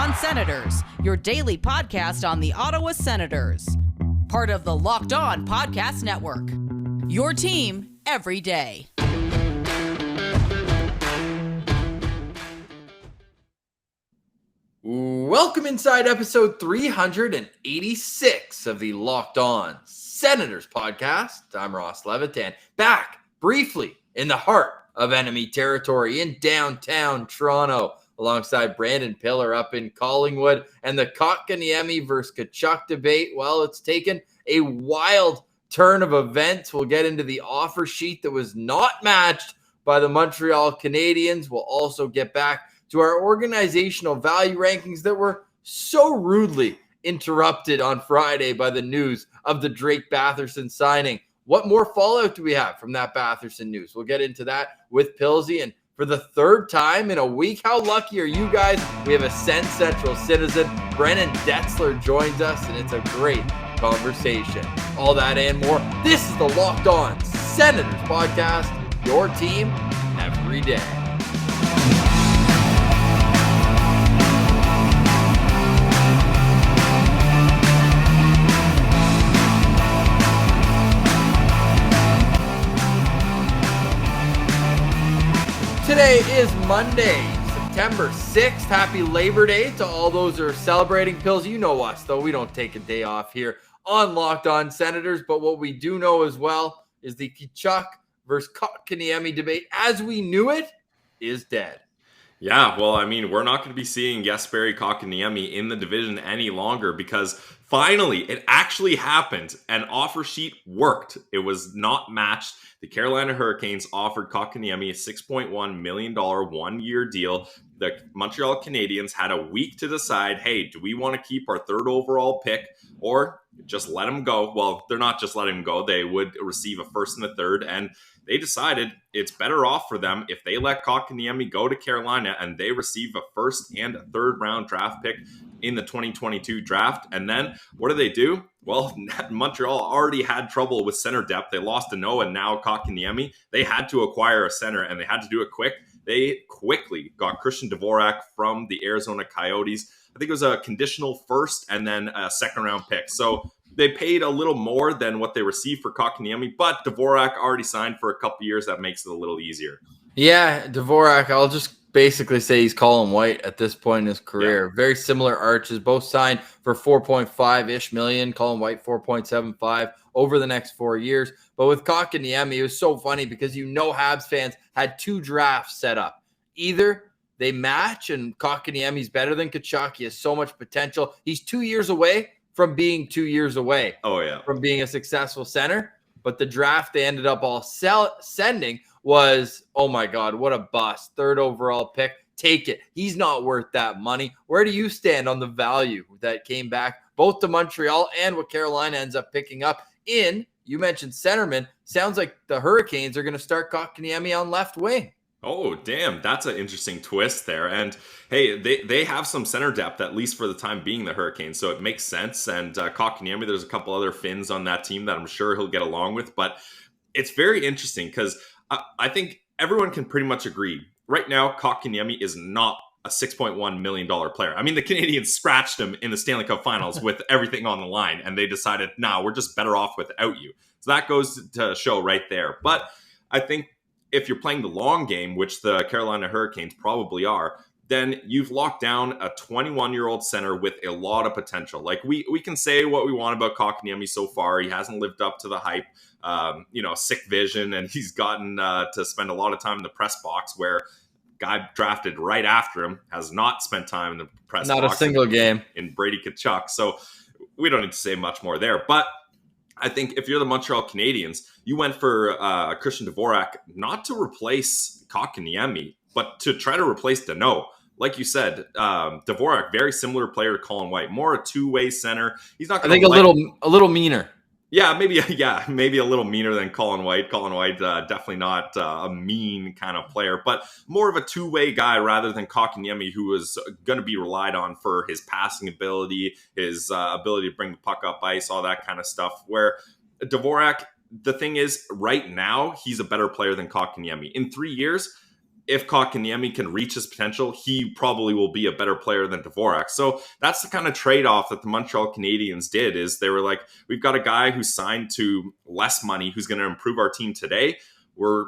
On Senators, your daily podcast on the Ottawa Senators. Part of the Locked On Podcast Network. Your team every day. Welcome inside episode 386 of the Locked On Senators podcast. I'm Ross Levitan, back briefly in the heart of enemy territory in downtown Toronto, alongside Brandon Pillar up in Collingwood, and the Kotkaniemi versus Tkachuk debate. Well, it's taken a wild turn of events. We'll get into the offer sheet that was not matched by the Montreal Canadiens. We'll also get back to our organizational value rankings that were so rudely interrupted on Friday by the news of the Drake Batherson signing. What more fallout do we have from that Batherson news? We'll get into that with Pilsy. And for the third time in a week, how lucky are you guys? We have a Sens Central citizen. Brennan Detzler joins us, and it's a great conversation. All that and more. This is the Locked On Senators podcast, your team every day. Today is Monday, September 6th. Happy Labor Day to all those who are celebrating. Pills, you know us, though. We don't take a day off here on Locked On Senators. But what we do know as well is the Tkachuk versus Kotkaniemi debate, as we knew it, is dead. Yeah, well, I mean, we're not going to be seeing Jesperi Kotkaniemi in the division any longer because finally it actually happened. An offer sheet worked. It was not matched. The Carolina Hurricanes offered Kotkaniemi a $6.1 million one-year deal. The Montreal Canadiens had a week to decide, hey, do we want to keep our third overall pick or just let him go? Well, they're not just letting him go. They would receive a first and a third, and they decided it's better off for them if they let Kotkaniemi go to Carolina and they receive a first and a third round draft pick in the 2022 draft. And then what do? Well, Montreal already had trouble with center depth. They lost Danault and now Kotkaniemi. They had to acquire a center, and they had to do it quick. They quickly got Christian Dvorak from the Arizona Coyotes. I think it was a conditional first and then a second round pick. So they paid a little more than what they received for Kotkaniemi, but Dvorak already signed for a couple years. That makes it a little easier. Yeah, Dvorak, I'll just basically say he's Colin White at this point in his career. Yeah. Very similar arches, both signed for 4.5-ish million. Colin White, 4.75 over the next 4 years. But with Kotkaniemi, it was so funny because Habs fans had two drafts set up. Either they match and Kotkaniemi's better than Tkachuk. He has so much potential. He's 2 years away from being 2 years away from being a successful center. But the draft they ended up all sending was, oh my God, what a bust. Third overall pick. Take it. He's not worth that money. Where do you stand on the value that came back both to Montreal and what Carolina ends up picking up in, you mentioned centerman. Sounds like the Hurricanes are going to start Kotkaniemi on left wing. Oh, damn. That's an interesting twist there. And hey, they have some center depth, at least for the time being, the Hurricanes. So it makes sense. And Kotkaniemi, there's a couple other Finns on that team that I'm sure he'll get along with. But it's very interesting because I think everyone can pretty much agree. Right now, Kotkaniemi is not a $6.1 million player. I mean, the Canadiens scratched him in the Stanley Cup Finals with everything on the line. And they decided, nah, we're just better off without you. So that goes to show right there. But I think if you're playing the long game, which the Carolina Hurricanes probably are, then you've locked down a 21-year-old center with a lot of potential. Like we can say what we want about Kotkaniemi so far. He hasn't lived up to the hype, sick vision, and he's gotten to spend a lot of time in the press box where guy drafted right after him has not spent time in the press box. Not a single game. In Brady Tkachuk. So we don't need to say much more there. But I think if you're the Montreal Canadiens, you went for Christian Dvorak not to replace Kotkaniemi, but to try to replace Danault. Like you said, Dvorak, very similar player to Colin White, more a two-way center. He's not. I think a little meaner. Yeah, maybe a little meaner than Colin White. Colin White, definitely not a mean kind of player, but more of a two-way guy rather than Kotkaniemi, who is going to be relied on for his passing ability, his ability to bring the puck up ice, all that kind of stuff. Where Dvorak, the thing is, right now, he's a better player than Kotkaniemi. In 3 years, if Kotkaniemi can reach his potential, he probably will be a better player than Dvorak. So that's the kind of trade-off that the Montreal Canadiens did, is they were like, we've got a guy who's signed to less money who's going to improve our team today. I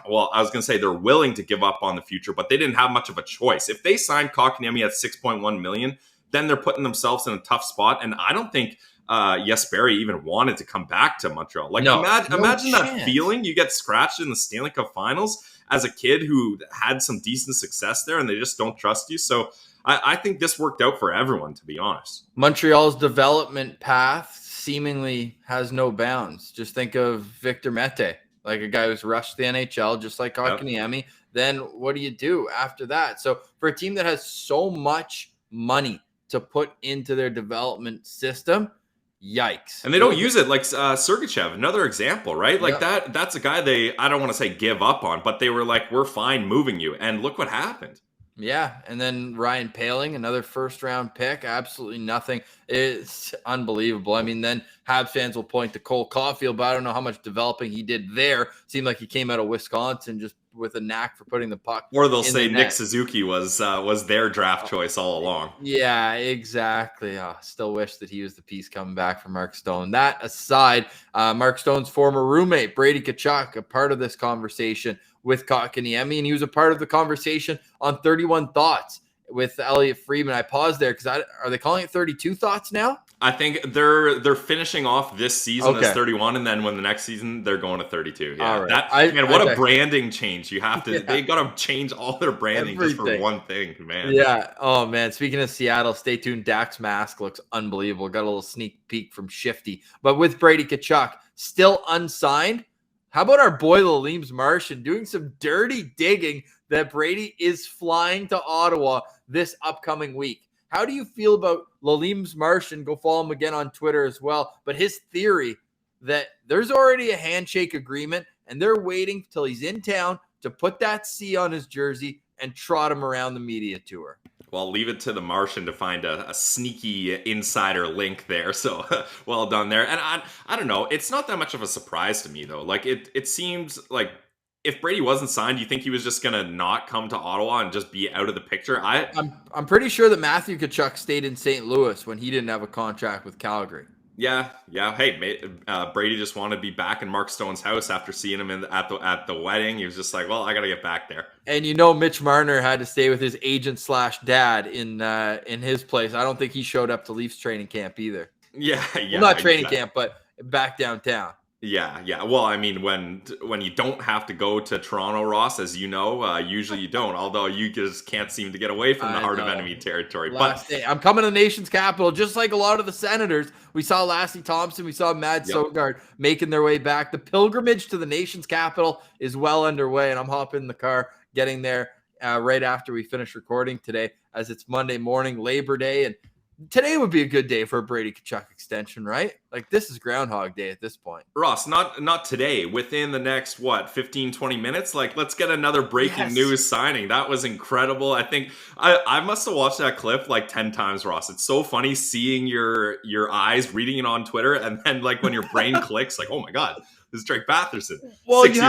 was going to say they're willing to give up on the future, but they didn't have much of a choice. If they signed Kotkaniemi at $6.1 million, then they're putting themselves in a tough spot. And I don't think Jesperi even wanted to come back to Montreal. Like, imagine that feeling. You get scratched in the Stanley Cup Finals as a kid who had some decent success there, and they just don't trust you. So I think this worked out for everyone, to be honest. Montreal's development path seemingly has no bounds. Just think of Victor Mete, like a guy who's rushed the NHL, just like Kotkaniemi. Yep. Then what do you do after that? So for a team that has so much money to put into their development system, yikes. And they don't use it, like Sergachev, another example, right? Like that's a guy I don't want to say give up on, but they were like, we're fine moving you. And look what happened. Yeah. And then Ryan Poehling, another first-round pick, absolutely nothing. It's unbelievable. I mean, then Habs fans will point to Cole Caulfield, but I don't know how much developing he did there. Seemed like he came out of Wisconsin just with a knack for putting the puck. Or they'll say Nick Suzuki was their draft choice all along. Yeah, exactly. Still wish that he was the piece coming back for Mark Stone. That aside, Mark Stone's former roommate, Brady Tkachuk, a part of this conversation with Kotkaniemi, and he was a part of the conversation on 31 Thoughts with Elliot Friedman. I paused there because are they calling it 32 Thoughts now? I think they're finishing off this season as 31, and then when the next season they're going to 32. Yeah, all right. What a branding change! You have to. Yeah. They got to change all their branding just for one thing, man. Yeah. Oh man. Speaking of Seattle, stay tuned. Dak's mask looks unbelievable. Got a little sneak peek from Shifty, but with Brady Tkachuk still unsigned. How about our boy Lalims Martian doing some dirty digging that Brady is flying to Ottawa this upcoming week? How do you feel about Lalims Martian? Go follow him again on Twitter as well. But his theory that there's already a handshake agreement and they're waiting till he's in town to put that C on his jersey and trot him around the media tour. Well, leave it to the Martian to find a sneaky insider link there. So well done there. And I don't know. It's not that much of a surprise to me, though. Like it seems like if Brady wasn't signed, you think he was just going to not come to Ottawa and just be out of the picture? I'm pretty sure that Matthew Tkachuk stayed in St. Louis when he didn't have a contract with Calgary. Yeah. Hey, Brady just wanted to be back in Mark Stone's house after seeing him at the wedding. He was just like, well, I got to get back there. And Mitch Marner had to stay with his agent / dad in his place. I don't think he showed up to Leafs training camp either. Yeah. Well, not training camp, but back downtown. Yeah. Well, I mean, when you don't have to go to Toronto, Ross, as you know, usually you don't. Although you just can't seem to get away from the heart of enemy territory. I'm coming to the nation's capital, just like a lot of the Senators. We saw Lassie Thompson, we saw Mads Sogaard making their way back. The pilgrimage to the nation's capital is well underway, and I'm hopping in the car, getting there right after we finish recording today, as it's Monday morning, Labor Day, and today would be a good day for a Brady Tkachuk extension, right? Like, this is Groundhog Day at this point. Ross, not today. Within the next, 15, 20 minutes? Like, let's get another breaking news signing. That was incredible. I think I must have watched that clip like 10 times, Ross. It's so funny seeing your eyes reading it on Twitter, and then like when your brain clicks, like, oh my God, this is Drake Batherson. Well, you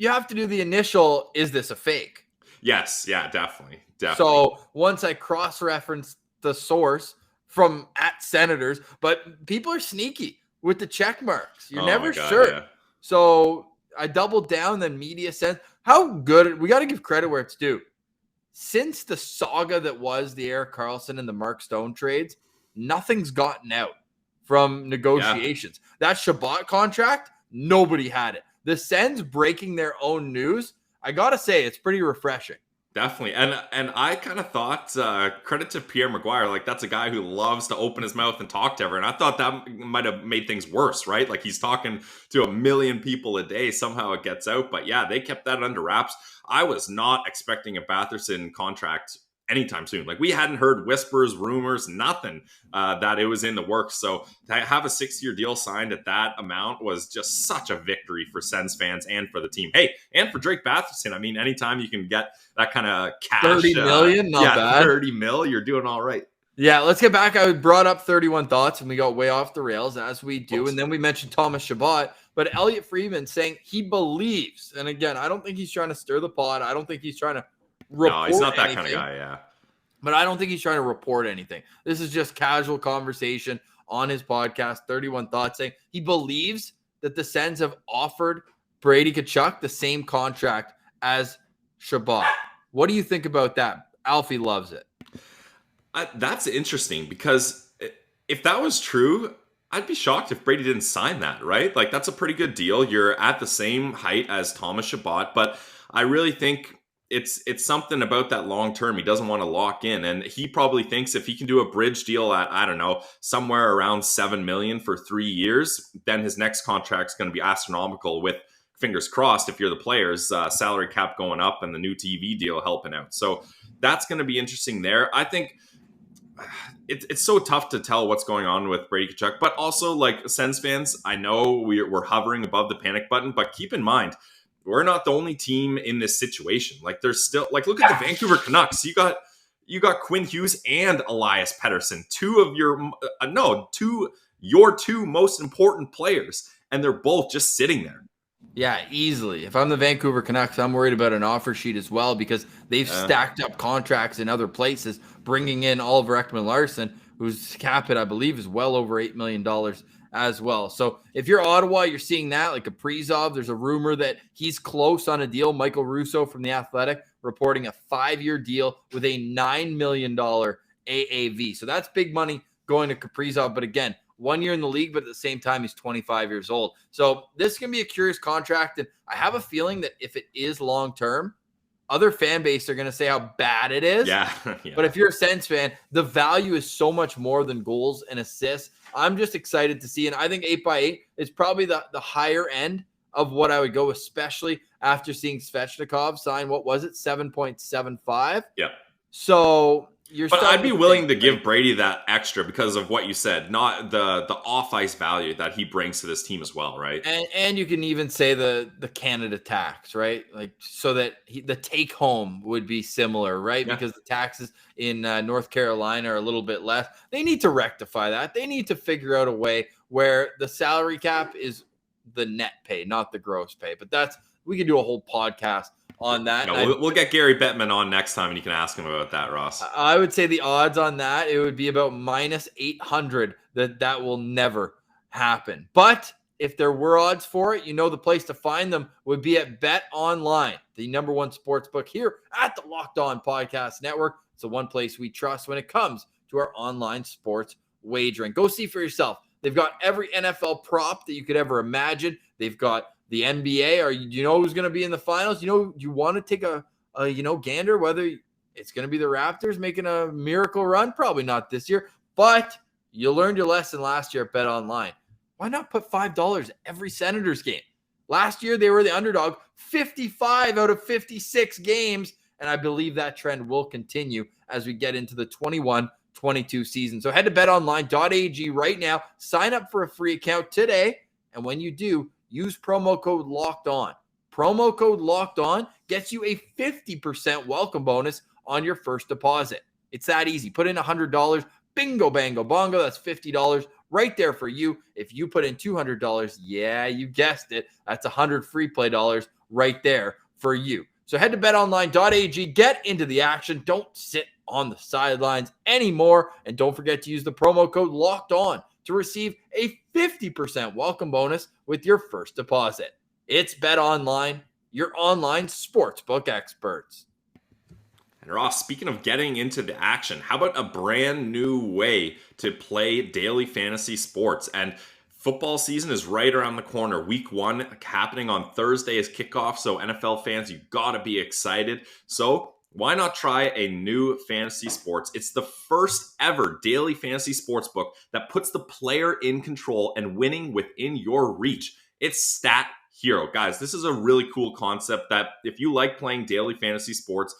have to do the initial, is this a fake? Yes, yeah, definitely. So once I cross-reference the source from @Senators, but people are sneaky with the check marks. You're never sure. Yeah. So I doubled down, then media sense. How good, we got to give credit where it's due. Since the saga that was the Erik Karlsson and the Mark Stone trades, nothing's gotten out from negotiations. That Shabbat contract, nobody had it. The Sens breaking their own news, I got to say, it's pretty refreshing. Definitely. And I kind of thought, credit to Pierre Maguire, like that's a guy who loves to open his mouth and talk to everyone. I thought that might have made things worse, right? Like he's talking to 1 million people a day. Somehow it gets out. But yeah, they kept that under wraps. I was not expecting a Batherson contract anytime soon. Like we hadn't heard whispers, rumors, nothing that it was in the works. So to have a 6-year deal signed at that amount was just such a victory for Sens fans and for the team. Hey, and for Drake Batherson. I mean, anytime you can get that kind of cash. 30 million, not bad. 30 mil, you're doing all right. Yeah, let's get back. I brought up 31 Thoughts and we got way off the rails as we do. And then we mentioned Thomas Chabot. But Elliot Friedman saying he believes, and again, I don't think he's trying to stir the pot. I don't think he's trying to report No, he's not that anything, kind of guy, yeah. but I don't think he's trying to report anything. This is just casual conversation on his podcast, 31 Thoughts, saying he believes that the Sens have offered Brady Tkachuk the same contract as Chabot. What do you think about that? Alfie loves it. That's interesting because if that was true, I'd be shocked if Brady didn't sign that, right? Like, that's a pretty good deal. You're at the same height as Thomas Chabot, but I really think it's something about that long term. He doesn't want to lock in, and he probably thinks if he can do a bridge deal at, I don't know, somewhere around $7 million for 3 years, then his next contract's going to be astronomical with, fingers crossed, if you're the players, salary cap going up and the new TV deal helping out. So that's going to be interesting there. I think it's so tough to tell what's going on with Brady Tkachuk, but also, like, Sens fans, I know we're hovering above the panic button, but keep in mind, we're not the only team in this situation. Like, there's still, like, look at the Vancouver Canucks. You got Quinn Hughes and Elias Pettersson, your two most important players, and they're both just sitting there. Yeah, easily. If I'm the Vancouver Canucks, I'm worried about an offer sheet as well because they've stacked up contracts in other places, bringing in Oliver Ekman-Larsson, whose cap hit, I believe, is well over $8 million as well. So if you're Ottawa, you're seeing that, like Kaprizov. There's a rumor that he's close on a deal. Michael Russo from The Athletic reporting a 5-year deal with a $9 million AAV. So that's big money going to Kaprizov. But again, 1 year in the league, but at the same time, he's 25 years old. So this can be a curious contract. And I have a feeling that if it is long-term, other fan base are going to say how bad it is. Yeah. But if you're a Sens fan, the value is so much more than goals and assists. I'm just excited to see. And I think 8x8 is probably the higher end of what I would go, especially after seeing Svechnikov sign, what was it, 7.75? Yeah. So but I'd be willing to give Brady that extra because of what you said, not the off-ice value that he brings to this team as well, right? And you can even say the Canada tax, right? Like, so that the take-home would be similar, right? Yeah. Because the taxes in North Carolina are a little bit less. They need to rectify that. They need to figure out a way where the salary cap is the net pay, not the gross pay. But we could do a whole podcast on that. No, we'll get Gary Bettman on next time, and you can ask him about that, Ross. I would say the odds on that, it would be about minus 800 that will never happen. But if there were odds for it, the place to find them would be at BetOnline, the number one sportsbook here at the Locked On Podcast Network. It's the one place we trust when it comes to our online sports wagering. Go see for yourself. They've got every NFL prop that you could ever imagine. They've got the NBA, or you know who's going to be in the finals. You want to take a gander whether it's going to be the Raptors making a miracle run. Probably not this year, but you learned your lesson last year at BetOnline. Why not put $5 every Senators game? Last year they were the underdog 55 out of 56 games, and I believe that trend will continue as we get into the 21-22 season. So head to betonline.ag right now. Sign up for a free account today, and when you do, use promo code Locked On. Promo code Locked On gets you a 50% welcome bonus on your first deposit. It's that easy. Put in $100. Bingo, bango, bongo. That's $50 right there for you. If you put in $200, yeah, you guessed it. That's $100 free play dollars right there for you. So head to betonline.ag. Get into the action. Don't sit on the sidelines anymore. And don't forget to use the promo code Locked On to receive a 50% welcome bonus with your first deposit. It's BetOnline, your online sportsbook experts. And Ross, speaking of getting into the action, how about a brand new way to play daily fantasy sports? And football season is right around the corner. Week 1 happening on Thursday is kickoff. So NFL fans, you got to be excited. So why not try a new fantasy sports? It's the first ever daily fantasy sports book that puts the player in control and winning within your reach. It's StatHero. Guys, this is a really cool concept that if you like playing daily fantasy sports,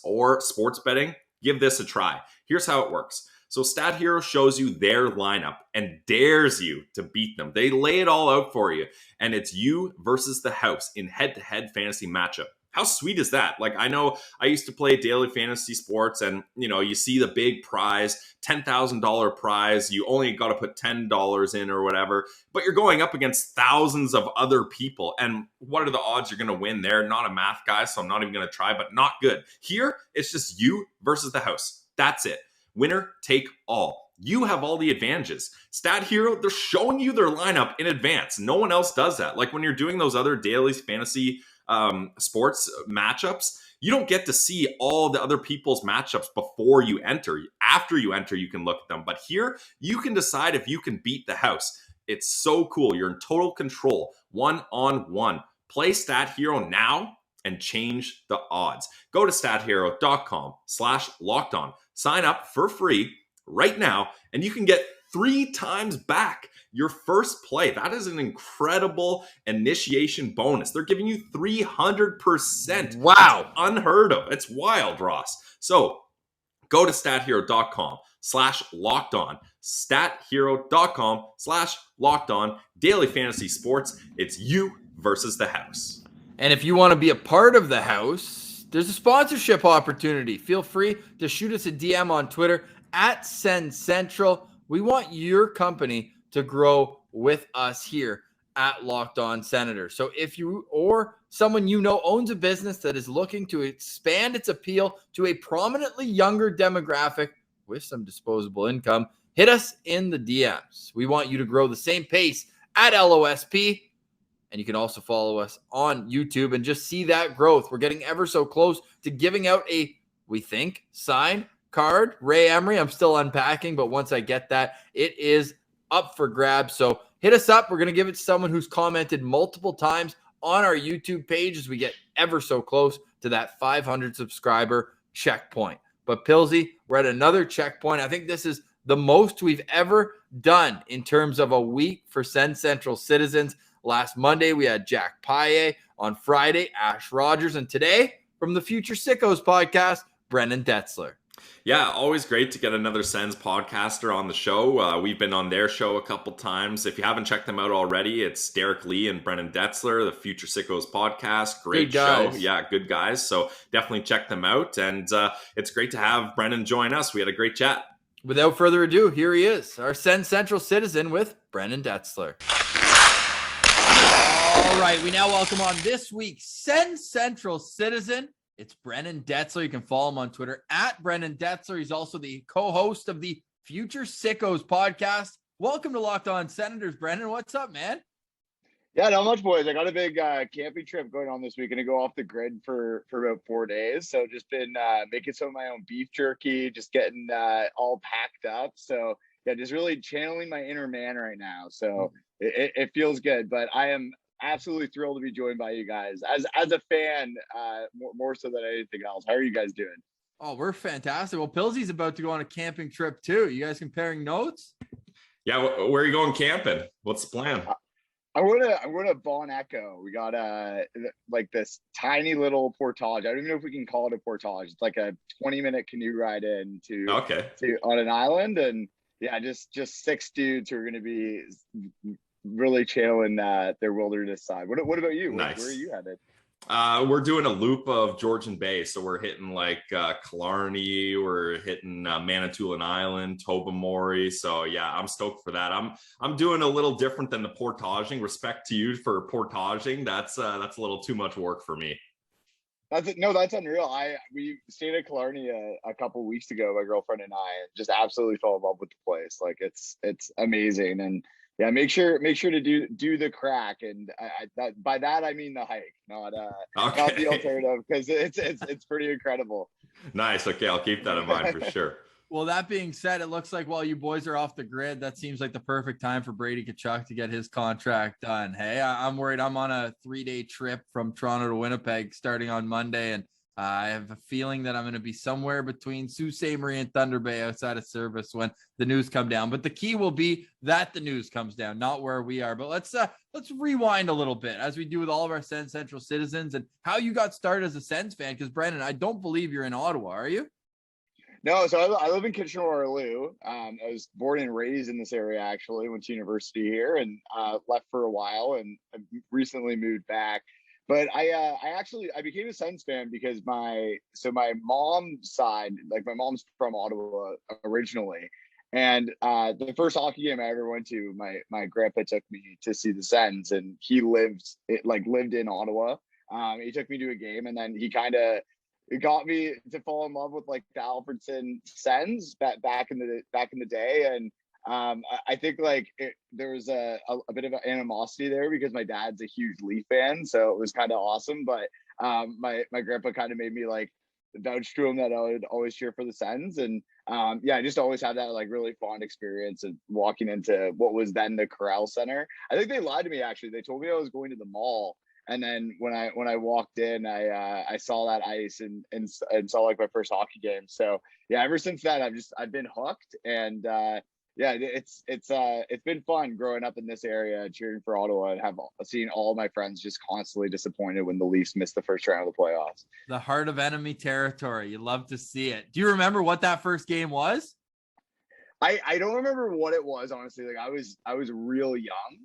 or sports betting, give this a try. Here's how it works. So StatHero shows you their lineup and dares you to beat them. They lay it all out for you, and it's you versus the house in head-to-head fantasy matchup. How sweet is that? Like, I know I used to play daily fantasy sports, and you see the big prize, $10,000 prize. You only got to put $10 in or whatever, but you're going up against thousands of other people. And what are the odds you're going to win there? Not a math guy, so I'm not even going to try, but not good. Here, it's just you versus the house. That's it. Winner take all. You have all the advantages. StatHero, they're showing you their lineup in advance. No one else does that. Like when you're doing those other daily fantasy sports matchups, you don't get to see all the other people's matchups before you enter. After you enter, you can look at them. But here, you can decide if you can beat the house. It's so cool. You're in total control, one-on-one. Play StatHero now and change the odds. Go to stathero.com/lockedon. Sign up for free right now, and you can get 3 times back your first play. That is an incredible initiation bonus. They're giving you 300%. Wow. That's unheard of. It's wild, Ross. So go to stathero.com/lockedon. stathero.com/lockedon. Daily fantasy sports. It's you versus the house. And if you want to be a part of the house, there's a sponsorship opportunity. Feel free to shoot us a DM on Twitter @SendCentral. We want your company to grow with us here at Locked On Senators. So if you or someone you know owns a business that is looking to expand its appeal to a prominently younger demographic with some disposable income, hit us in the DMs. We want you to grow the same pace at LOSP. And you can also follow us on YouTube and just see that growth. We're getting ever so close to giving out a, we think, signed card. Ray Emery, I'm still unpacking, but once I get that, it is up for grabs. So hit us up. We're going to give it to someone who's commented multiple times on our YouTube page as we get ever so close to that 500 subscriber checkpoint. But Pilsy, we're at another checkpoint. I think this is the most we've ever done in terms of a week for Send Central citizens. Last Monday, we had Jack Paille. On Friday, Ash Rogers. And today, from the Future Sickos podcast, Brendan Detzler. Yeah, always great to get another Sens podcaster on the show. We've been on their show a couple times. If you haven't checked them out already, it's Derek Lee and Brendan Detzler, the Future Sickos podcast. Great show. Yeah, good guys. So definitely check them out. And it's great to have Brendan join us. We had a great chat. Without further ado, here he is, our Send Central citizen with Brendan Detzler. All right, we now welcome on this week's Send Central citizen. It's Brendan Detzler. You can follow him on Twitter @Brendan Detzler. He's also the co-host of the Future Sickos podcast. Welcome to Locked On Senators, Brendan. What's up, man? Yeah, not much, boys. I got a big camping trip going on this week. Going to go off the grid for about 4 days. So just been making some of my own beef jerky, just getting all packed up. So yeah, just really channeling my inner man right now. So it feels good, but I am absolutely thrilled to be joined by you guys as a fan, more so than anything else. How are you guys doing? Oh, we're fantastic. Well, Pilsy's about to go on a camping trip too. You guys comparing notes? Yeah, where are you going camping? What's the plan? I'm going to Bon Echo. We got like this tiny little portage. I don't even know if we can call it a portage. It's like a 20-minute canoe ride in to on an island, and yeah, just 6 dudes who are going to be really channeling their wilderness side. What about you? Nice. Where are you headed? We're doing a loop of Georgian Bay, so we're hitting like Killarney, we're hitting Manitoulin Island, Tobermory. So yeah, I'm stoked for that. I'm doing a little different than the portaging. Respect to you for portaging. That's a little too much work for me. That's unreal. We stayed at Killarney a couple of weeks ago, my girlfriend and I, and just absolutely fell in love with the place. Like it's amazing. And yeah, make sure to do the crack, and by that I mean the hike, not the alternative, because it's pretty incredible. Nice. Okay, I'll keep that in mind for sure. Well, that being said, it looks like while you boys are off the grid, that seems like the perfect time for Brady Tkachuk to get his contract done. Hey, I'm worried. I'm on a 3-day trip from Toronto to Winnipeg starting on Monday, and I have a feeling that I'm going to be somewhere between Sault Ste. Marie and Thunder Bay outside of service when the news come down. But the key will be that the news comes down, not where we are. But let's rewind a little bit, as we do with all of our Sens Central citizens, and how you got started as a Sens fan. Because Brandon, I don't believe you're in Ottawa, are you? No, so I live in Kitchener-Waterloo. I was born and raised in this area, actually. Went to university here and left for a while, and recently moved back. But I became a Sens fan because my mom's side, like my mom's from Ottawa originally, and the first hockey game I ever went to, my grandpa took me to see the Sens, and he lived in Ottawa. He took me to a game, and then he kind of got me to fall in love with like the Alfredson Sens back in the day, and I think like there was a bit of an animosity there because my dad's a huge Leaf fan, so it was kind of awesome. But my grandpa kind of made me like vouch to him that I would always cheer for the Sens, and I just always had that like really fond experience of walking into what was then the Corral Center. I think they lied to me actually. They told me I was going to the mall. And then when I walked in, I saw that ice and saw like my first hockey game. So yeah, ever since then I've been hooked, and it's been fun growing up in this area, cheering for Ottawa, and have seen all of my friends just constantly disappointed when the Leafs missed the first round of the playoffs. The heart of enemy territory. You love to see it. Do you remember what that first game was? I don't remember what it was, honestly. Like I was real young.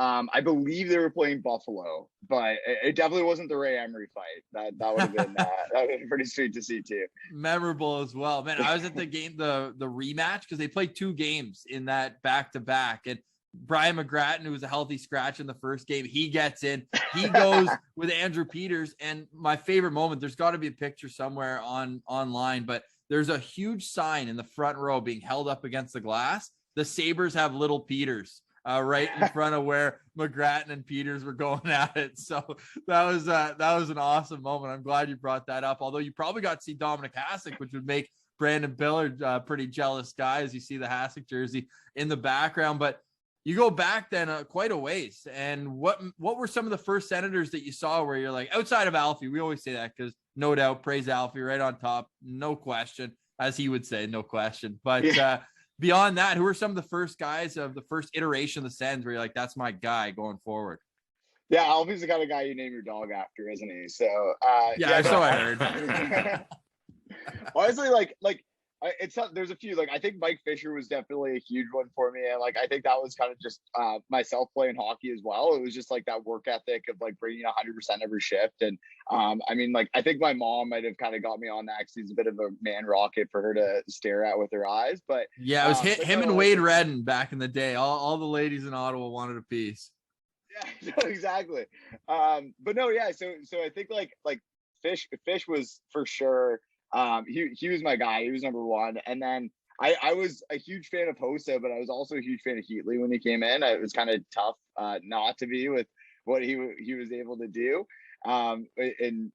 I believe they were playing Buffalo, but it definitely wasn't the Ray Emery fight. That would have been that would have been pretty sweet to see too. Memorable as well, man. I was at the game, the rematch, because they played 2 games in that back-to-back, and Brian McGrattan, who was a healthy scratch in the first game, he gets in. He goes with Andrew Peters, and my favorite moment. There's got to be a picture somewhere online, but there's a huge sign in the front row being held up against the glass. The Sabres have little Peters. Right in front of where McGrattan and Peters were going at it. So that was an awesome moment. I'm glad you brought that up. Although you probably got to see Dominic Hasek, which would make Brandon Billard a pretty jealous guy as you see the Hasek jersey in the background. But you go back then quite a ways. And what were some of the first Senators that you saw where you're like, outside of Alfie? We always say that because no doubt, praise Alfie right on top, no question, as he would say, no question. But beyond that, who are some of the first guys of the first iteration of the Sens where you're like, that's my guy going forward? Yeah, Alfie's the kind of guy you name your dog after, isn't he? So so I heard. Honestly, there's a few. Like I think Mike Fisher was definitely a huge one for me, and like I think that was kind of just myself playing hockey as well. It was just like that work ethic of like bringing 100% every shift, and I mean, like I think my mom might have kind of got me on that because he's a bit of a man rocket for her to stare at with her eyes. But yeah, it was him and Wade Redden back in the day. All the ladies in Ottawa wanted a piece. Yeah, no, exactly. But no, yeah. So I think like Fish was for sure. He was my guy. He was number one. And then I was a huge fan of Hossa, but I was also a huge fan of Heatley when he came in. It was kind of tough not to be with what he was able to do in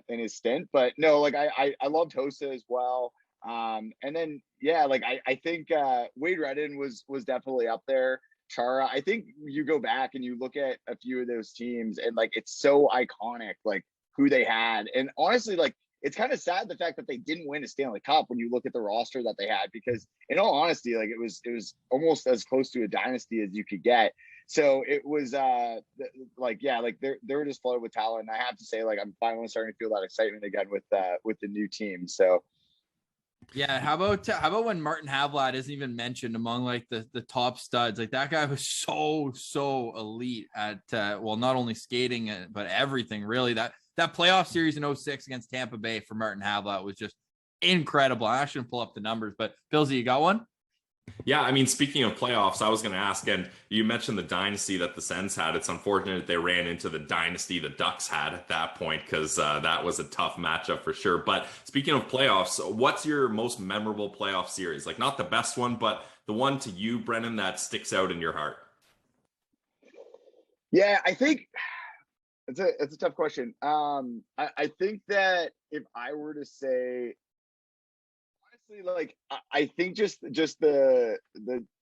his stint. But no, like I loved Hossa as well. And then like I think Wade Redden was definitely up there. Chara, I think you go back and you look at a few of those teams and like it's so iconic, like who they had. And honestly, like it's kind of sad the fact that they didn't win a Stanley Cup when you look at the roster that they had, because in all honesty, like it was almost as close to a dynasty as you could get. So it was they were just flooded with talent. And I have to say, like I'm finally starting to feel that excitement again with the new team. So yeah, how about when Martin Havlat isn't even mentioned among like the top studs? Like that guy was so elite at not only skating but everything really. That playoff series in 2006 against Tampa Bay for Martin Havlat was just incredible. I shouldn't pull up the numbers, but Pilsy, you got one? Yeah, I mean, speaking of playoffs, I was going to ask, and you mentioned the dynasty that the Sens had. It's unfortunate they ran into the dynasty the Ducks had at that point, because that was a tough matchup for sure. But speaking of playoffs, what's your most memorable playoff series? Like not the best one, but the one to you, Brennan, that sticks out in your heart. Yeah, I think it's a tough question. I think that if I were to say, like I think just the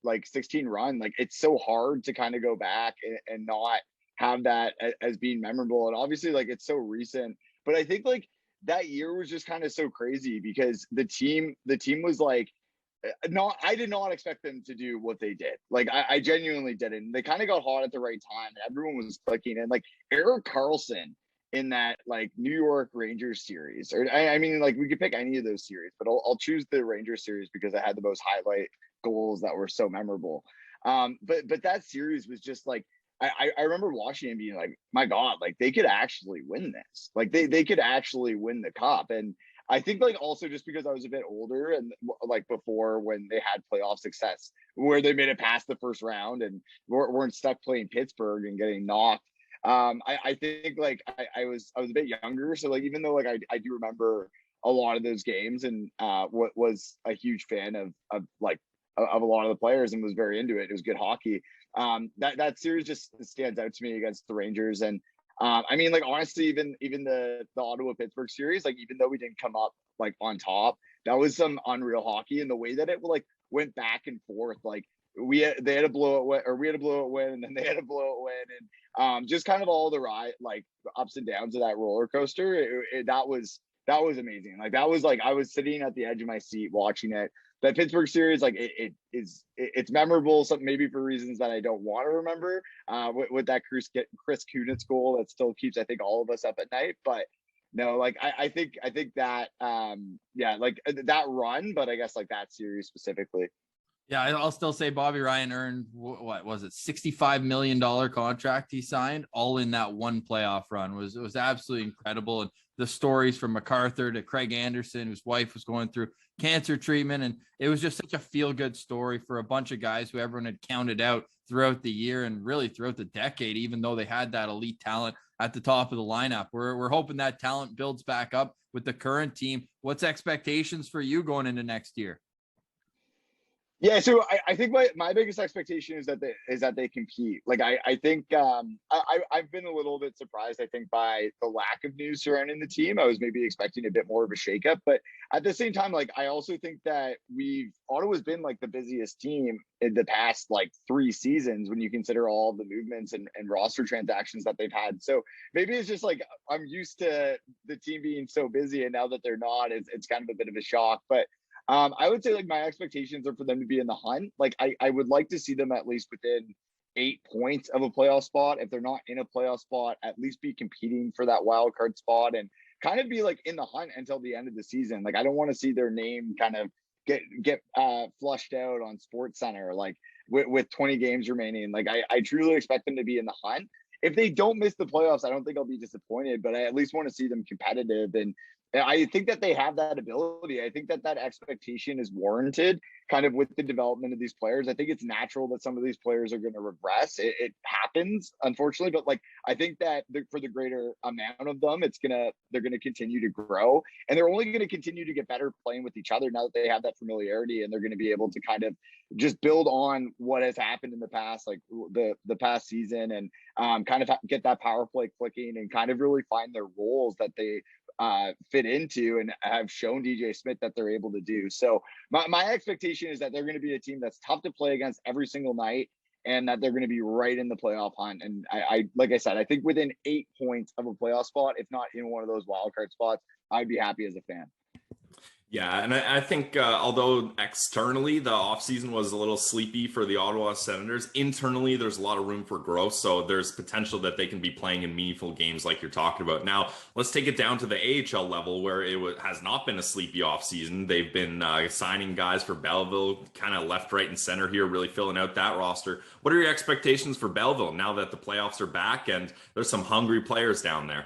like 16 run, like it's so hard to kind of go back and not have that as being memorable. And obviously like it's so recent, but I think like that year was just kind of so crazy because the team was like I did not expect them to do what they did. Like I genuinely didn't. They kind of got hot at the right time. Everyone was clicking, and like Erik Karlsson in that like New York Rangers series, or I mean, like we could pick any of those series, but I'll choose the Rangers series because I had the most highlight goals that were so memorable. But that series was just like I remember watching and being like, my God, like they could actually win this. Like they could actually win the cup. And I think like also just because I was a bit older and like before when they had playoff success where they made it past the first round and weren't stuck playing Pittsburgh and getting knocked. I think like I was a bit younger. So like, even though like I do remember a lot of those games and was a huge fan of a lot of the players and was very into it. It was good hockey. That series just stands out to me against the Rangers. And I mean, like honestly, even the Ottawa Pittsburgh series, like even though we didn't come up like on top, that was some unreal hockey. And the way that it like went back and forth, like they had a blowout win, or we had a blowout win, and then they had a blowout win, and just kind of all the like ups and downs of that roller coaster. That was amazing. Like that was like I was sitting at the edge of my seat watching it. That Pittsburgh series, like it's memorable, some maybe for reasons that I don't want to remember. With that Chris Kunitz goal that still keeps, I think, all of us up at night. But no, like I think that like that run, but I guess like that series specifically. Yeah, I'll still say Bobby Ryan earned, what was it, $65 million contract he signed, all in that one playoff run. It was absolutely incredible. And the stories from MacArthur to Craig Anderson, whose wife was going through cancer treatment. And it was just such a feel-good story for a bunch of guys who everyone had counted out throughout the year and really throughout the decade, even though they had that elite talent at the top of the lineup. We're hoping that talent builds back up with the current team. What's expectations for you going into next year? Yeah, so I think my biggest expectation is that they compete. Like I think I've been a little bit surprised, I think, by the lack of news surrounding the team. I was maybe expecting a bit more of a shakeup, but at the same time, like I also think that Ottawa's been like the busiest team in the past like 3 seasons when you consider all the movements and roster transactions that they've had. So maybe it's just like I'm used to the team being so busy, and now that they're not, it's kind of a bit of a shock. But I would say like my expectations are for them to be in the hunt. Like I would like to see them at least within 8 points of a playoff spot. If they're not in a playoff spot, at least be competing for that wild card spot and kind of be like in the hunt until the end of the season. Like I don't want to see their name kind of get flushed out on Sports Center like with 20 games remaining. Like I truly expect them to be in the hunt. If they don't miss the playoffs, I don't think I'll be disappointed, but I at least want to see them competitive. And I think that they have that ability. I think that expectation is warranted kind of with the development of these players. I think it's natural that some of these players are going to regress. It happens, unfortunately, but like I think that for the greater amount of them, they're going to continue to grow, and they're only going to continue to get better playing with each other now that they have that familiarity, and they're going to be able to kind of just build on what has happened in the past, like the past season, and kind of get that power play clicking and kind of really find their roles that they fit into and have shown DJ Smith that they're able to do. So my expectation is that they're going to be a team that's tough to play against every single night, and that they're going to be right in the playoff hunt. And I like I said, I think within 8 points of a playoff spot, if not in one of those wild card spots, I'd be happy as a fan. Yeah, and I think although externally the offseason was a little sleepy for the Ottawa Senators, internally there's a lot of room for growth. So there's potential that they can be playing in meaningful games like you're talking about. Now, let's take it down to the AHL level where has not been a sleepy offseason. They've been signing guys for Belleville, kind of left, right, and center here, really filling out that roster. What are your expectations for Belleville now that the playoffs are back and there's some hungry players down there?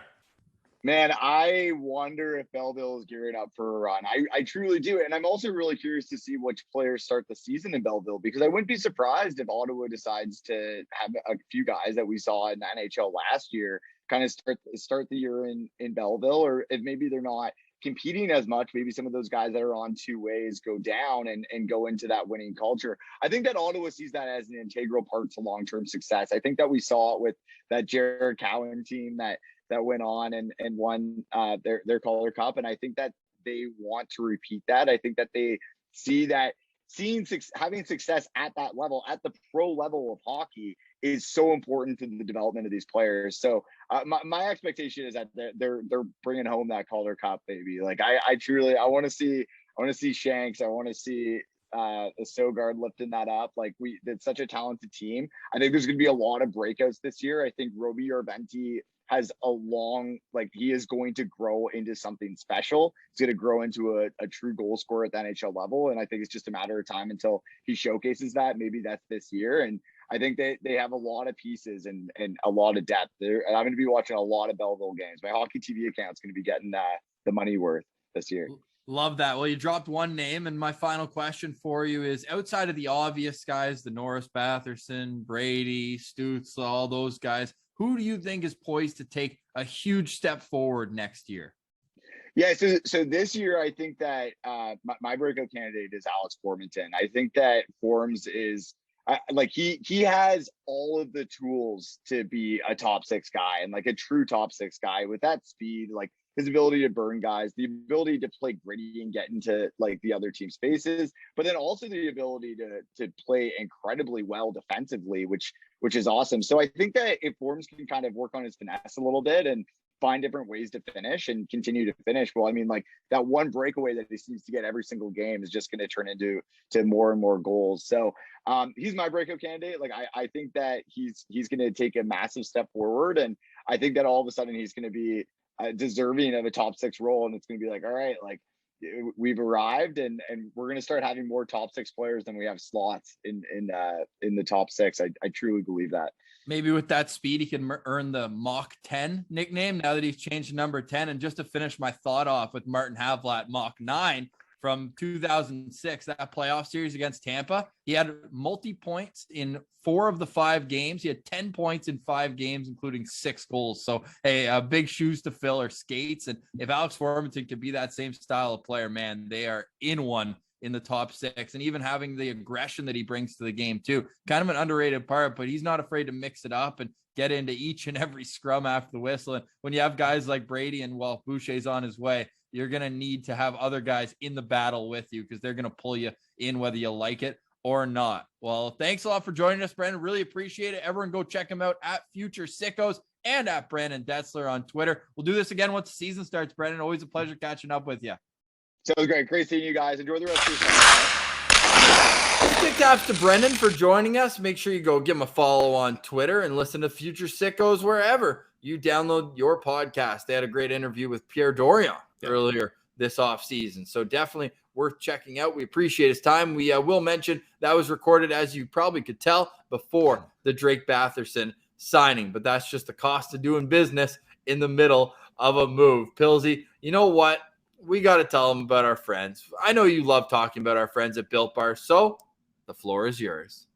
Man, I wonder if Belleville is gearing up for a run. I truly do. And I'm also really curious to see which players start the season in Belleville, because I wouldn't be surprised if Ottawa decides to have a few guys that we saw in the NHL last year kind of start the year in Belleville, or if maybe they're not competing as much, maybe some of those guys that are on two ways go down and go into that winning culture. I think that Ottawa sees that as an integral part to long-term success. I think that we saw it with that Jared Cowan team that went on and won their Calder Cup. And I think that they want to repeat that. I think that they see that having success at that level, at the pro level of hockey, is so important to the development of these players. So my expectation is that they're bringing home that Calder Cup, baby. Like I want to see Shanks. I want to see the Sogard lifting that up. Like it's such a talented team. I think there's going to be a lot of breakouts this year. I think Roby Arventi has he is going to grow into something special. He's going to grow into a true goal scorer at the NHL level. And I think it's just a matter of time until he showcases that. Maybe that's this year. And I think they have a lot of pieces and a lot of depth there. And I'm going to be watching a lot of Belleville games. My hockey TV account's going to be getting the money worth this year. Love that. Well, you dropped one name, and my final question for you is, outside of the obvious guys, the Norris Batherson, Brady, Stutz, all those guys, who do you think is poised to take a huge step forward next year? Yeah, so this year, I think that my breakout candidate is Alex Formenton. I think that Forms is like he has all of the tools to be a top 6 guy and like a true top 6 guy with that speed, like his ability to burn guys, the ability to play gritty and get into like the other team's faces, but then also the ability to play incredibly well defensively, which is awesome. So I think that if Forms can kind of work on his finesse a little bit and find different ways to finish and continue to finish, well, I mean, like that one breakaway that he seems to get every single game is just going to turn into more and more goals. So he's my breakout candidate. Like I think that he's going to take a massive step forward, and I think that all of a sudden he's going to be deserving of a top 6 role, and it's going to be like, all right, like we've arrived, and we're going to start having more top 6 players than we have slots in the top 6. I truly believe that. Maybe with that speed, he can earn the Mach 10 nickname now that he's changed to number 10. And just to finish my thought off with Martin Havlat, Mach 9 from 2006, that playoff series against Tampa, he had multi-points in 4 of the 5 games. He had 10 points in 5 games, including 6 goals. So, hey, big shoes to fill or skates. And if Alex Formenton could be that same style of player, man, they are in one in the top 6, and even having the aggression that he brings to the game too. Kind of an underrated part, but he's not afraid to mix it up and get into each and every scrum after the whistle. And when you have guys like Brady and Boucher's on his way, you're going to need to have other guys in the battle with you because they're going to pull you in whether you like it or not. Well, thanks a lot for joining us, Brandon. Really appreciate it. Everyone go check him out at Future Sickos and at Brandon Detzler on Twitter. We'll do this again once the season starts, Brandon. Always a pleasure catching up with you. Sounds great. Great seeing you guys. Enjoy the rest of your summer. Big taps to Brendan for joining us. Make sure you go give him a follow on Twitter and listen to Future Sickos wherever you download your podcast. They had a great interview with Pierre Dorion earlier this offseason. So definitely worth checking out. We appreciate his time. We will mention that was recorded, as you probably could tell, before the Drake Batherson signing. But that's just the cost of doing business in the middle of a move. Pilsy, you know what? We got to tell them about our friends. I know you love talking about our friends at Built Bar, so the floor is yours.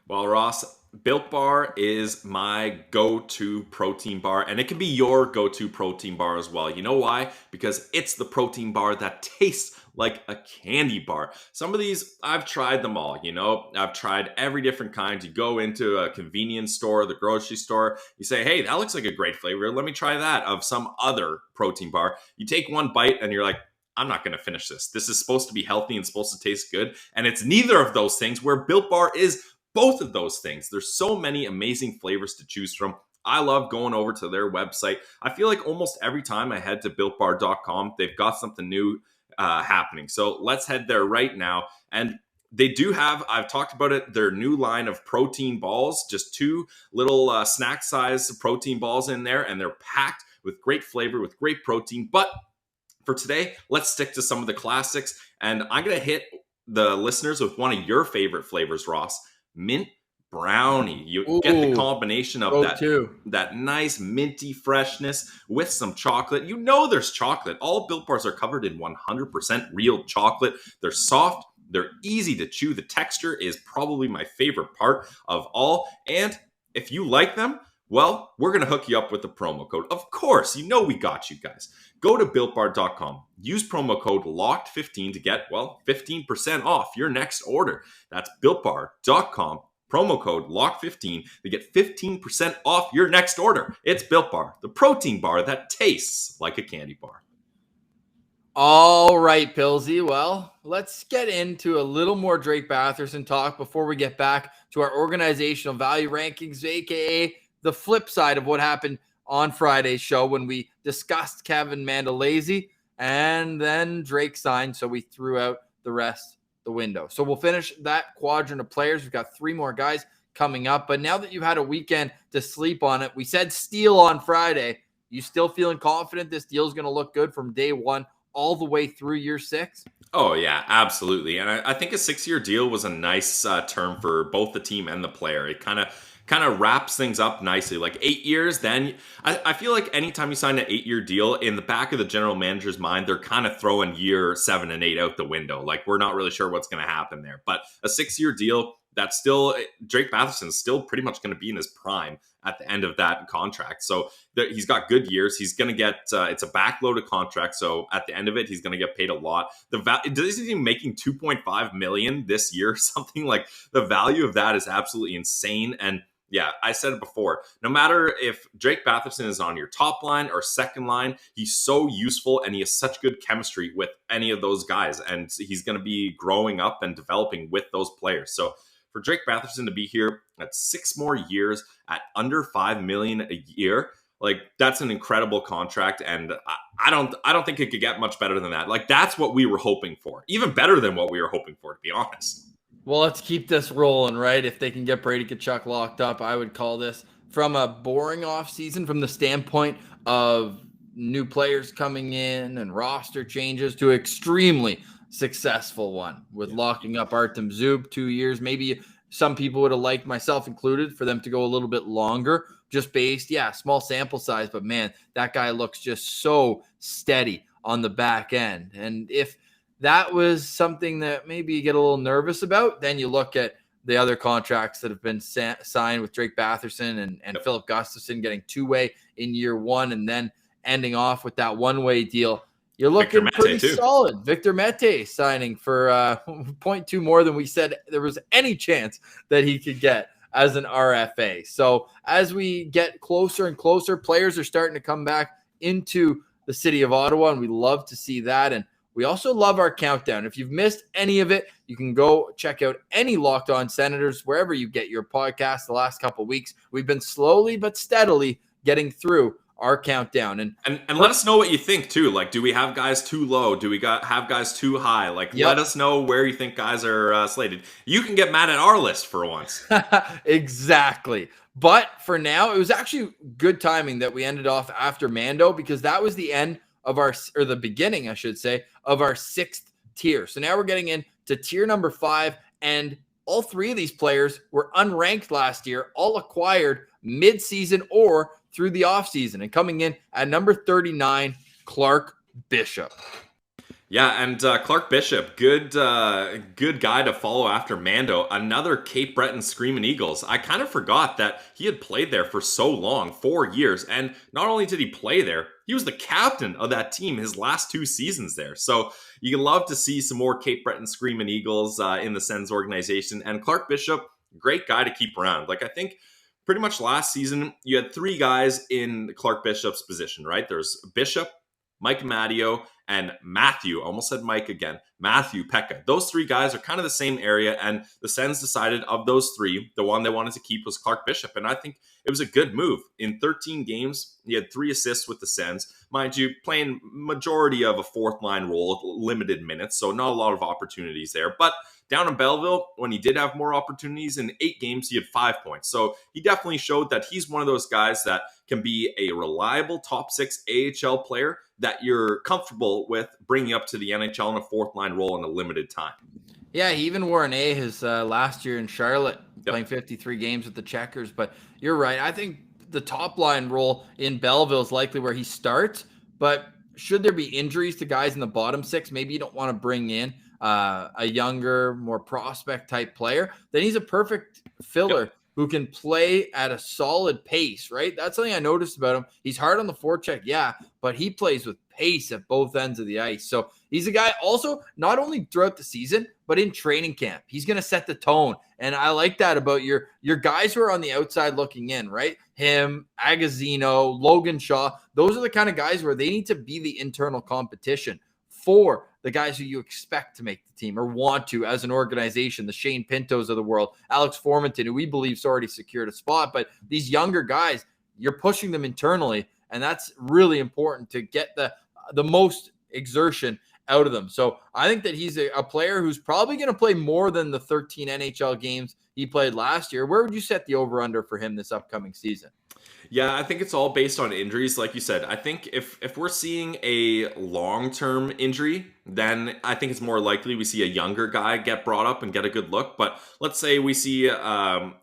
Well, Ross, Built Bar is my go-to protein bar, and it can be your go-to protein bar as well. You know why? Because it's the protein bar that tastes like a candy bar. Some of these, I've tried them all, you know. I've tried every different kind. You go into a convenience store, the grocery store, you say, hey, that looks like a great flavor. Let me try that of some other protein bar. You take one bite and you're like, I'm not going to finish this. This is supposed to be healthy and supposed to taste good. And it's neither of those things, where Built Bar is both of those things. There's so many amazing flavors to choose from. I love going over to their website. I feel like almost every time I head to BuiltBar.com, they've got something new happening. So let's head there right now. And they do have, I've talked about it, their new line of protein balls, just 2 little snack size protein balls in there, and they're packed with great flavor, with great protein. But for today, let's stick to some of the classics. And I'm going to hit the listeners with one of your favorite flavors, Ross. Mint brownie. You get the combination of that nice minty freshness with some chocolate. You know there's chocolate. All Built Bars are covered in 100% real chocolate. They're soft. They're easy to chew. The texture is probably my favorite part of all. And if you like them, well, we're going to hook you up with the promo code. Of course, you know we got you guys. Go to BuiltBar.com. Use promo code LOCKED15 to get, 15% off your next order. That's BuiltBar.com. Promo code LOCKED15 to get 15% off your next order. It's Built Bar, the protein bar that tastes like a candy bar. All right, Pilsy. Well, let's get into a little more Drake Batherson talk before we get back to our organizational value rankings, a.k.a. the flip side of what happened on Friday's show when we discussed Kevin Mandolese and then Drake signed, so we threw out the rest the window. So we'll finish that quadrant of players. We've got 3 more guys coming up, but now that you've had a weekend to sleep on it, we said steal on Friday. You still feeling confident this deal is going to look good from day one all the way through year 6? Oh, yeah, absolutely. And I think a 6-year deal was a nice term for both the team and the player. It kind of wraps things up nicely. Like 8 years, then I feel like anytime you sign an 8-year deal, in the back of the general manager's mind, they're kind of throwing year 7 and 8 out the window. Like, we're not really sure what's going to happen there. But a 6-year deal, that's still, Drake Batherson's still pretty much going to be in his prime at the end of that contract. So he's got good years. He's going to get, it's a backloaded contract. So at the end of it, he's going to get paid a lot. He's even making $2.5 million this year, something like the value of that is absolutely insane. And yeah, I said it before, no matter if Drake Batherson is on your top line or second line, he's so useful and he has such good chemistry with any of those guys. And he's going to be growing up and developing with those players. So for Drake Batherson to be here at 6 more years at under $5 million a year, like that's an incredible contract, and I don't think it could get much better than that. Like that's what we were hoping for, even better than what we were hoping for, to be honest. Well, let's keep this rolling, right? If they can get Brady Tkachuk locked up, I would call this from a boring offseason from the standpoint of new players coming in and roster changes to extremely successful one with locking up Artem Zub 2 years. Maybe some people would have liked, myself included, for them to go a little bit longer, just based, small sample size. But man, that guy looks just so steady on the back end. And if that was something that maybe you get a little nervous about, then you look at the other contracts that have been signed with Drake Batherson and Philip Gustafson getting 2-way in year 1 and then ending off with that 1-way deal. You're looking pretty solid. Victor Mete signing for 0.2 more than we said there was any chance that he could get as an RFA. So as we get closer and closer, players are starting to come back into the city of Ottawa, and we love to see that. And we also love our countdown. If you've missed any of it, you can go check out any Locked On Senators, wherever you get your podcast the last couple of weeks. We've been slowly but steadily getting through our countdown. And let us know what you think too. Like, do we have guys too low? Do we have guys too high? Like, let us know where you think guys are slated. You can get mad at our list for once. Exactly. But for now, it was actually good timing that we ended off after Mando, because that was the end of the beginning, I should say, of our 6th tier. So now we're getting into tier number 5, and all 3 of these players were unranked last year, all acquired mid-season or through the offseason. And coming in at number 39, Clark Bishop. Yeah, and Clark Bishop, good guy to follow after Mando. Another Cape Breton Screaming Eagles. I kind of forgot that he had played there for so long, 4 years. And not only did he play there, he was the captain of that team his last 2 seasons there. So you can love to see some more Cape Breton Screaming Eagles in the Sens organization. And Clark Bishop, great guy to keep around. Like, I think pretty much last season, you had 3 guys in Clark Bishop's position, right? There's Bishop, Mike Matteo, and Matthew. Almost said Mike again. Matthew Pekka. Those 3 guys are kind of the same area, and the Sens decided of those 3, the one they wanted to keep was Clark Bishop, and I think it was a good move. In 13 games, he had 3 assists with the Sens. Mind you, playing majority of a 4th-line role, limited minutes, so not a lot of opportunities there. But down in Belleville, when he did have more opportunities, in 8 games, he had 5 points. So he definitely showed that he's one of those guys that can be a reliable top 6 AHL player that you're comfortable with bringing up to the NHL in a 4th-line role in a limited time. Yeah, he even wore an A his last year in Charlotte, playing 53 games with the Checkers. But you're right. I think the top-line role in Belleville is likely where he starts. But should there be injuries to guys in the bottom 6, maybe you don't want to bring in a younger, more prospect-type player, then he's a perfect filler who can play at a solid pace, right? That's something I noticed about him. He's hard on the forecheck, but he plays with pace at both ends of the ice. So he's a guy also, not only throughout the season, but in training camp. He's going to set the tone. And I like that about your guys who are on the outside looking in, right? Him, Agazzino, Logan Shaw. Those are the kind of guys where they need to be the internal competition for the guys who you expect to make the team or want to as an organization, the Shane Pintos of the world, Alex Formanton, who we believe's already secured a spot. But these younger guys, you're pushing them internally, and that's really important to get the most exertion out of them. So I think that he's a player who's probably going to play more than the 13 NHL games he played last year. Where would you set the over-under for him this upcoming season? Yeah, I think it's all based on injuries. Like you said, I think if we're seeing a long-term injury, then I think it's more likely we see a younger guy get brought up and get a good look. But let's say we see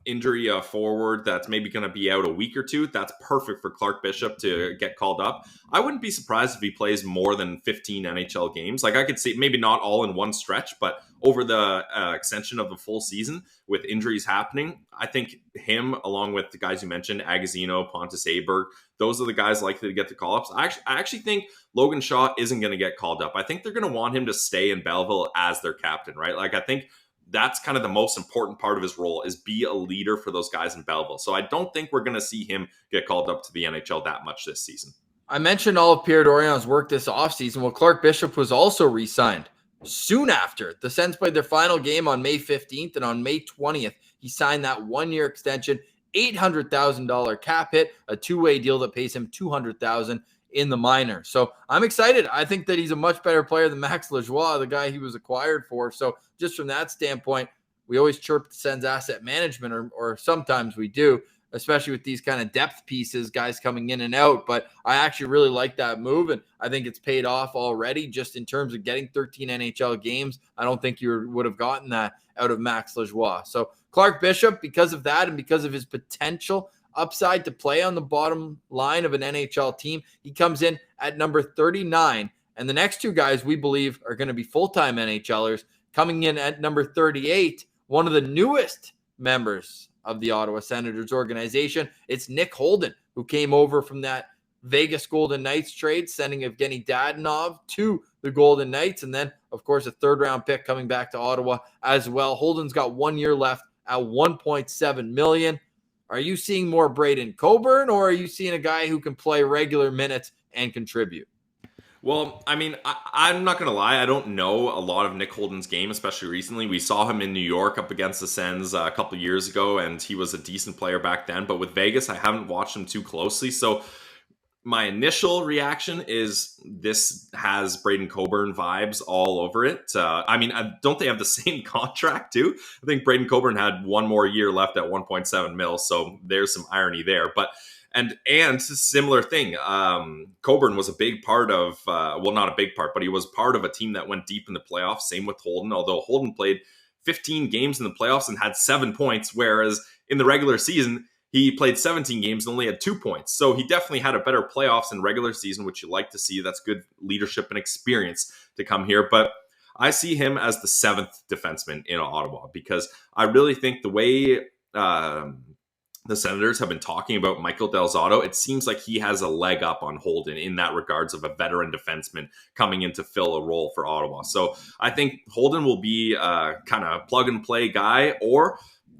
injury forward that's maybe going to be out a week or two. That's perfect for Clark Bishop to get called up. I wouldn't be surprised if he plays more than 15 NHL games. Like I could see maybe not all in one stretch, but over the extension of the full season with injuries happening, I think him, along with the guys you mentioned, Agazino, Pontus Aberg, those are the guys likely to get the call-ups. I actually think Logan Shaw isn't going to get called up. I think they're going to want him to stay in Belleville as their captain, right? Like I think that's kind of the most important part of his role is be a leader for those guys in Belleville. So I don't think we're going to see him get called up to the NHL that much this season. I mentioned all of Pierre Dorion's work this offseason. Well, Clark Bishop was also re-signed soon after. The Sens played their final game on May 15th, and on May 20th, he signed that one-year extension, $800,000 cap hit, a two-way deal that pays him $200,000 in the minor. So I'm excited. I think that he's a much better player than Max Lajoie, the guy he was acquired for. So just from that standpoint, we always chirp the Sens asset management, or sometimes we do, especially with these kind of depth pieces, guys coming in and out. But I actually really like that move, and I think it's paid off already just in terms of getting 13 NHL games. I don't think you would have gotten that out of Max Lajoie. So Clark Bishop, because of that and because of his potential upside to play on the bottom line of an NHL team, he comes in at number 39. And the next two guys we believe are going to be full-time NHLers. Coming in at number 38, one of the newest members of the Ottawa Senators organization. It's Nick Holden, who came over from that Vegas Golden Knights trade, sending Evgeny Dadonov to the Golden Knights. And then, of course, a third-round pick coming back to Ottawa as well. Holden's got 1 year left at $1.7 million. Are you seeing more Braden Coburn, or are you seeing a guy who can play regular minutes and contribute? Well, I mean, I'm not going to lie. I don't know a lot of Nick Holden's game, especially recently. We saw him in New York up against the Sens a couple of years ago, and he was a decent player back then. But with Vegas, I haven't watched him too closely. So my initial reaction is this has Braden Coburn vibes all over it. I mean, don't they have the same contract too? I think Braden Coburn had 1 more year left at 1.7 mil. So there's some irony there. But And similar thing, Coburn was a big part of, well, not a big part, but he was part of a team that went deep in the playoffs. Same with Holden, although Holden played 15 games in the playoffs and had 7 points, whereas in the regular season, he played 17 games and only had 2 points. So he definitely had a better playoffs in regular season, which you like to see. That's good leadership and experience to come here. But I see him as the 7th defenseman in Ottawa because I really think the way the Senators have been talking about Michael Del Zotto, it seems like he has a leg up on Holden in that regards of a veteran defenseman coming in to fill a role for Ottawa. So I think Holden will be a kind of plug and play guy, or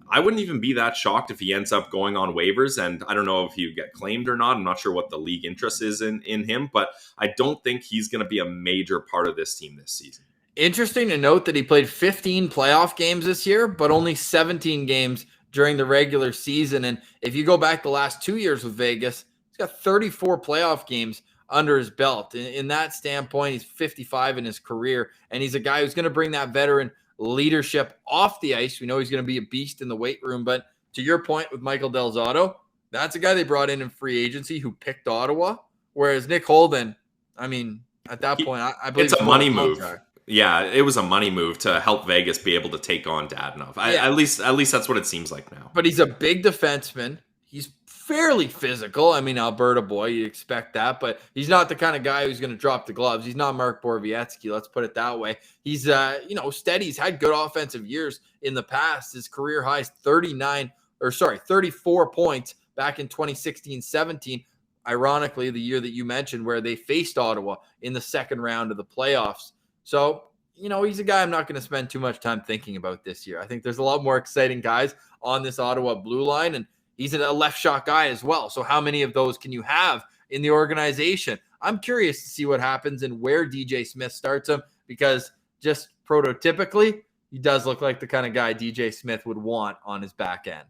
I wouldn't even be that shocked if he ends up going on waivers. And I don't know if he would get claimed or not. I'm not sure what the league interest is in him, but I don't think he's going to be a major part of this team this season. Interesting to note that he played 15 playoff games this year, but only 17 games during the regular season. And if you go back the last 2 years with Vegas, he's got 34 playoff games under his belt. In that standpoint, he's 55 in his career, and he's a guy who's going to bring that veteran leadership off the ice. We know he's going to be a beast in the weight room, but to your point with Michael Del Zotto, that's a guy they brought in free agency who picked Ottawa, whereas Nick Holden, I mean, at that point, I believe it's a money move. Yeah, it was a money move to help Vegas be able to take on Dadonov. At least that's what it seems like now. But he's a big defenseman. He's fairly physical. I mean, Alberta boy, you expect that, but he's not the kind of guy who's going to drop the gloves. He's not Mark Borowiecki, let's put it that way. He's steady. He's had good offensive years in the past. His career highs 34 points back in 2016-17. Ironically, the year that you mentioned where they faced Ottawa in the second round of the playoffs. So, he's a guy I'm not going to spend too much time thinking about this year. I think there's a lot more exciting guys on this Ottawa blue line, and he's a left shot guy as well. So how many of those can you have in the organization? I'm curious to see what happens and where DJ Smith starts him, because just prototypically, he does look like the kind of guy DJ Smith would want on his back end.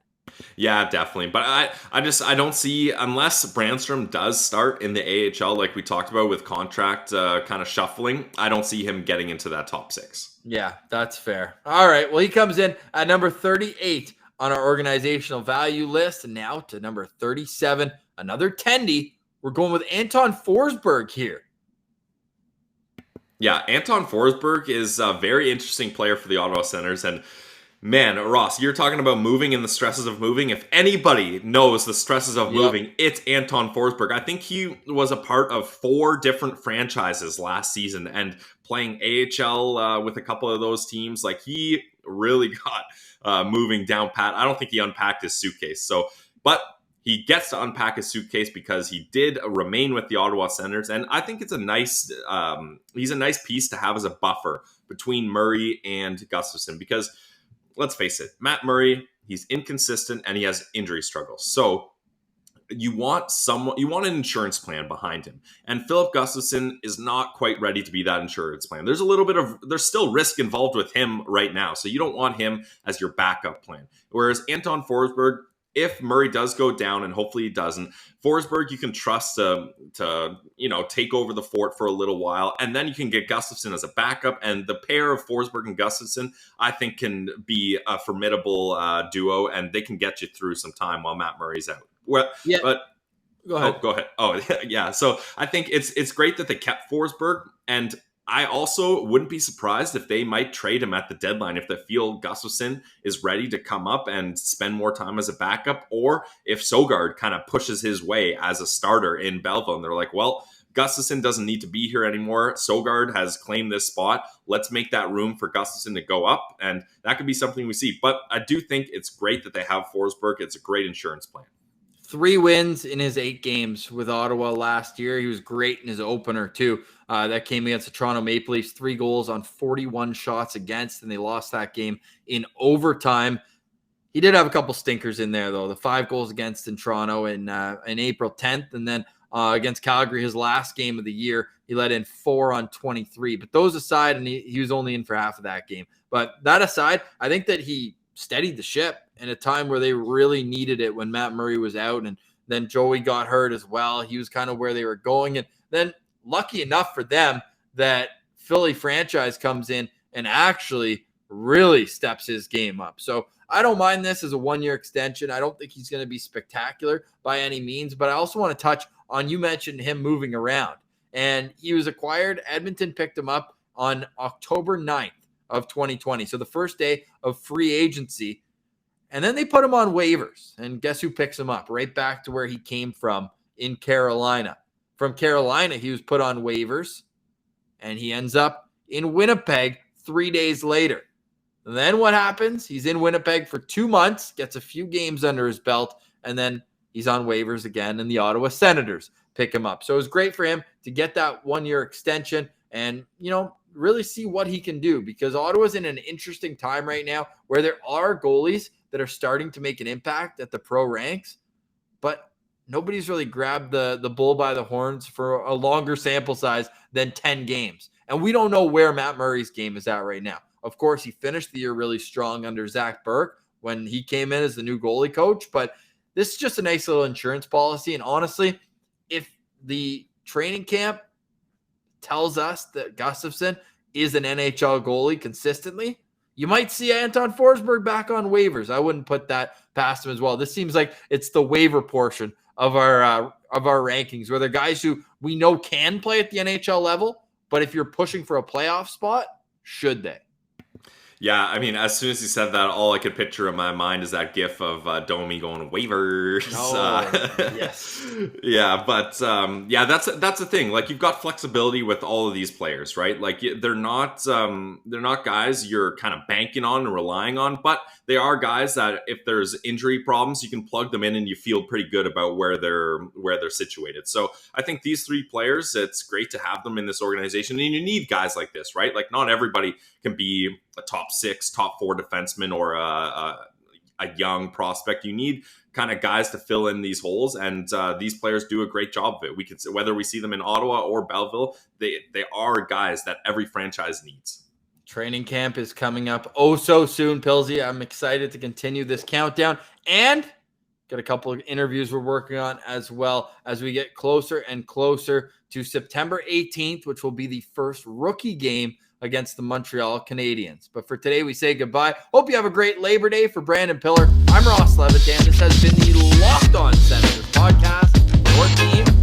Yeah, definitely. But I don't see, unless Brandstrom does start in the AHL, like we talked about with contract kind of shuffling, I don't see him getting into that top 6. Yeah, that's fair. All right. Well, he comes in at number 38 on our organizational value list. And now to number 37, another tendy. We're going with Anton Forsberg here. Yeah, Anton Forsberg is a very interesting player for the Ottawa Senators. And man, Ross, you're talking about moving and the stresses of moving. If anybody knows the stresses of moving, it's Anton Forsberg. I think he was a part of 4 different franchises last season and playing AHL with a couple of those teams. Like, he really got moving down pat. I don't think he unpacked his suitcase. But he gets to unpack his suitcase because he did remain with the Ottawa Senators. And I think it's a nice, he's a nice piece to have as a buffer between Murray and Gustafsson, because let's face it, Matt Murray, he's inconsistent and he has injury struggles. So you want an insurance plan behind him. And Philip Gustafsson is not quite ready to be that insurance plan. There's still risk involved with him right now. So you don't want him as your backup plan. Whereas Anton Forsberg, if Murray does go down, and hopefully he doesn't, Forsberg you can trust to take over the fort for a little while, and then you can get Gustafsson as a backup. And the pair of Forsberg and Gustafsson, I think, can be a formidable duo, and they can get you through some time while Matt Murray's out. Well, yeah, but go ahead. Go ahead. Oh, yeah. So I think it's great that they kept Forsberg, and I also wouldn't be surprised if they might trade him at the deadline if they feel Gustafsson is ready to come up and spend more time as a backup, or if Søgaard kind of pushes his way as a starter in Belleville and they're like, well, Gustafsson doesn't need to be here anymore. Søgaard has claimed this spot. Let's make that room for Gustafsson to go up, and that could be something we see. But I do think it's great that they have Forsberg. It's a great insurance plan. 3 wins in his 8 games with Ottawa last year. He was great in his opener, too. That came against the Toronto Maple Leafs, 3 goals on 41 shots against, and they lost that game in overtime. He did have a couple stinkers in there, though. The 5 goals against in Toronto in April 10th, and then against Calgary, his last game of the year, he let in 4 on 23. But those aside, and he was only in for half of that game. But that aside, I think that he steadied the ship in a time where they really needed it when Matt Murray was out, and then Joey got hurt as well. He was kind of where they were going. And then lucky enough for them that Philly franchise comes in and actually really steps his game up. So I don't mind this as a 1-year extension. I don't think he's going to be spectacular by any means, but I also want to touch on, you mentioned him moving around, and he was acquired. Edmonton picked him up on October 9th of 2020. So the first day of free agency. And then they put him on waivers. And guess who picks him up? Right back to where he came from in Carolina. From Carolina, he was put on waivers. And he ends up in Winnipeg 3 days later. And then what happens? He's in Winnipeg for 2 months, gets a few games under his belt, and then he's on waivers again, and the Ottawa Senators pick him up. So it was great for him to get that 1-year extension and, really see what he can do, because Ottawa's in an interesting time right now where there are goalies that are starting to make an impact at the pro ranks, but nobody's really grabbed the bull by the horns for a longer sample size than 10 games. And we don't know where Matt Murray's game is at right now. Of course, he finished the year really strong under Zach Burke when he came in as the new goalie coach, but this is just a nice little insurance policy. And honestly, if the training camp tells us that Gustafsson is an NHL goalie consistently, you might see Anton Forsberg back on waivers. I wouldn't put that past him as well. This seems like it's the waiver portion of our rankings, where they're guys who we know can play at the NHL level, but if you're pushing for a playoff spot, should they? Yeah, I mean, as soon as he said that, all I could picture in my mind is that gif of Domi going waivers. Yes. Yeah, but that's the thing. Like, you've got flexibility with all of these players, right? Like, they're not guys you're kind of banking on and relying on, but they are guys that if there's injury problems, you can plug them in and you feel pretty good about where they're situated. So I think these 3 players, it's great to have them in this organization, and you need guys like this, right? Like, not everybody can be a top 6, top 4 defenseman or a young prospect. You need kind of guys to fill in these holes, and these players do a great job of it. We can, whether we see them in Ottawa or Belleville, they are guys that every franchise needs. Training camp is coming up so soon, Pilsy. I'm excited to continue this countdown, and got a couple of interviews we're working on as well as we get closer and closer to September 18th, which will be the first rookie game against the Montreal Canadiens. But for today, we say goodbye. Hope you have a great Labor Day. For Brandon Pillar, I'm Ross Levitan. This has been the Locked On Senators podcast. your team